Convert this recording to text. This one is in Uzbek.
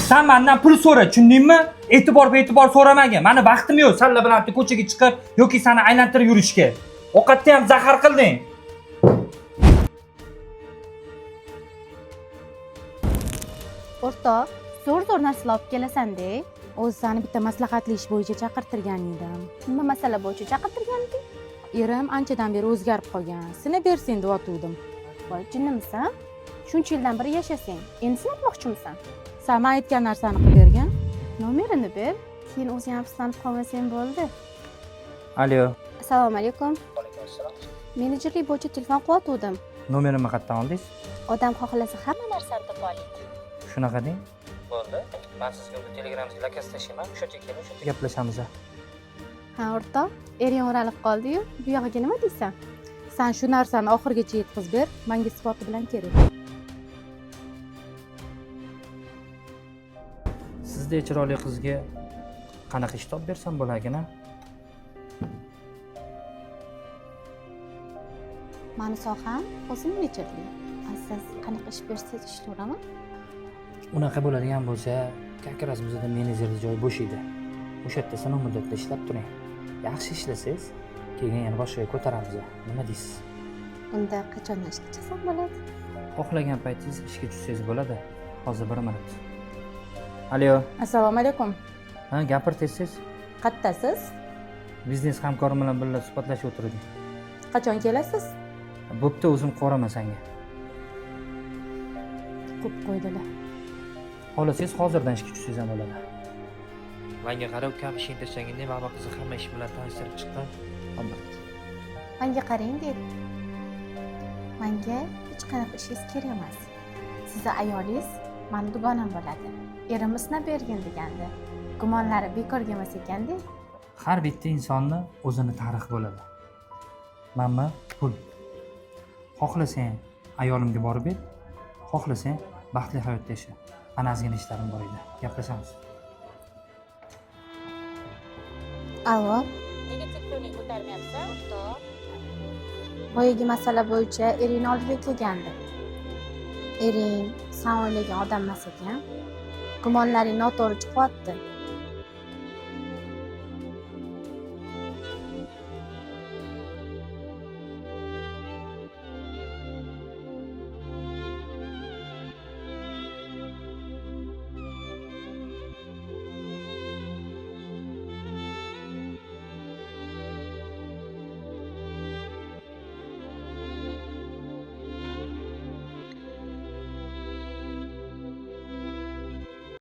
Sen mendan pul so'ra, tushundingmi? E'tibor so'ramagin. Meni vaqtim yo'q salla bilan ko'chaga chiqib yoki seni aylantirib yurishga. Ovqatni ham zahar qilding. O'rtoq, zo'r narsalar olib kelasan-da. O'zi seni bitta maslahatli ish bo'yicha chaqirtirgan edim. Nima masala bo'yicha chaqirtirgan eding? Erim anchadan beri o'zgarib qolgan. Seni bersang deb o'tuvdim. Voy, jinnimisan? Shuncha yildan beri yashasang, endi sinatmoqchimisan? Sen men aytgan narsani qilib bergin. Nomerini ber, keyin o'zing afsuslanib qolmasang bo'ldi. Alo. Assalomu alaykum. Menejerlik bo'yicha telefon qilayotgandim. Nomerimni qayerdan oldingiz? Odam xohlasa hamma narsani topa oladi. Shunaqa deng. Bo'ldi. Men sizga Telegramga lokasiya tashlayman. O'sha yerga keling, o'sha yerda gaplashamiz. Ha, o'rtoq, ering o'ralib qoldi-yu, bu yog'iga nima deysan? Sen shu narsani oxirigacha yetkazib ber, menga isboti bilan kerak. Sizda chiroyli qizga qanaqa ish topib bersam bo'lagina? Mani soham o'zim menejerlik. Siz qanaqa ish bersangiz ishlayveraman. Unaqa bo'ladigan bo'lsa, Kakrazimizda menejerlik joyi bo'sh edi. O'sha yerda sinov muddatida ishlab turing. Yaxshi ishlasangiz, keyin yana boshqa ko'taramiz. Nima deysiz? Unda qachondan ishga chiqsam bo'ladi? Xohlagan paytingiz ishga tushsangiz bo'ladi. Hozir 1 minut. Alo. Assalomu alaykum. Ha, gapirtasiz? Qattasiz? Biznes hamkorim bilan birga suhbatlashib o'tirdik. Qachon kelasiz? Bo'pti, o'zim qoraman senga. Ko'p qo'ydilar. Xohlasangiz hozirdan ishga tushsangiz ham bo'ladi. Menga qarab, ukam ishini tashlaganda ma'lum qizi hamma ish bilan tanishtirib chiqqan. Albatta. Menga qarang dedi. Menga hech qanaqa ishingiz kerak emas. Sizni ayolingiz meni dugonam bo'ladi. Erim sinab bergin degandi. Gumonlari bekorga emas ekanda. Har bitta insonni o'zini tarixi bo'ladi. Manmi pul. Xohlasang ayolimga borib ber, xohlasang baxtli hayot yasha. Mana ozgina ishlarim bor edi. Gaplashamiz. Allo. Nega telefoningni ko'tarmayapsan, o'rtoq? Boyagi masala bo'yicha eringni oldiga kelgandi. Ering sen o'ylagan odam emas ekan. Gumonlaring noto'g'ri chiqyapti.